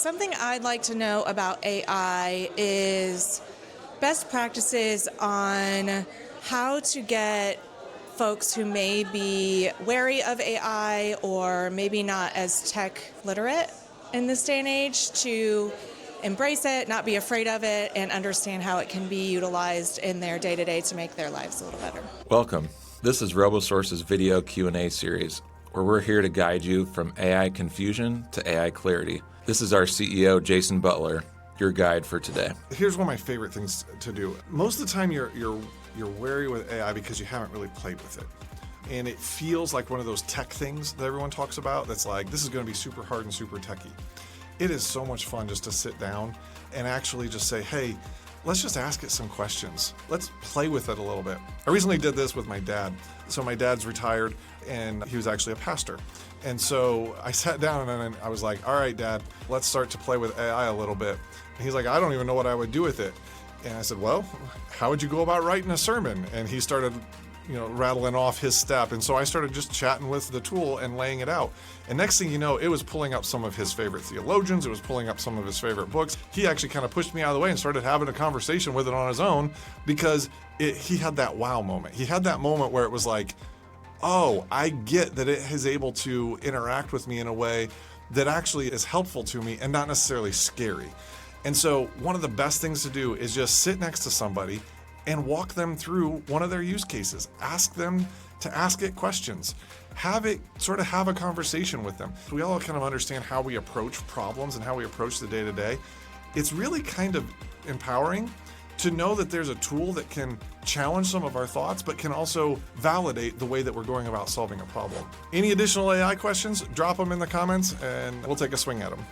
Something I'd like to know about AI is best practices on how to get folks who may be wary of AI or maybe not as tech literate in this day and age to embrace it, not be afraid of it, and understand how it can be utilized in their day-to-day to make their lives a little better. Welcome. This is RoboSource's video Q&A series, where we're here to guide you from AI confusion to AI clarity. This is our CEO, Jason Butler, your guide for today. Here's one of my favorite things to do. Most of the time you're wary with AI because you haven't really played with it. And it feels like one of those tech things that everyone talks about that's like, this is going to be super hard and super techy. It is so much fun just to sit down and actually just say, hey, let's just ask it some questions. Let's play with it a little bit. I recently did this with my dad. So my dad's retired and he was actually a pastor. And so I sat down and I was like, all right, Dad, let's start to play with AI a little bit. And he's like, I don't even know what I would do with it. And I said, well, how would you go about writing a sermon? And he started, rattling off his step. And so I started just chatting with the tool and laying it out. And next thing you know, it was pulling up some of his favorite theologians. It was pulling up some of his favorite books. He actually kind of pushed me out of the way and started having a conversation with it on his own because he had that wow moment. He had that moment where it was like, oh, I get that it is able to interact with me in a way that actually is helpful to me and not necessarily scary. And so one of the best things to do is just sit next to somebody and walk them through one of their use cases. Ask them to ask it questions. Have it sort of have a conversation with them. We all kind of understand how we approach problems and how we approach the day-to-day. It's really kind of empowering to know that there's a tool that can challenge some of our thoughts, but can also validate the way that we're going about solving a problem. Any additional AI questions? Drop them in the comments and we'll take a swing at them.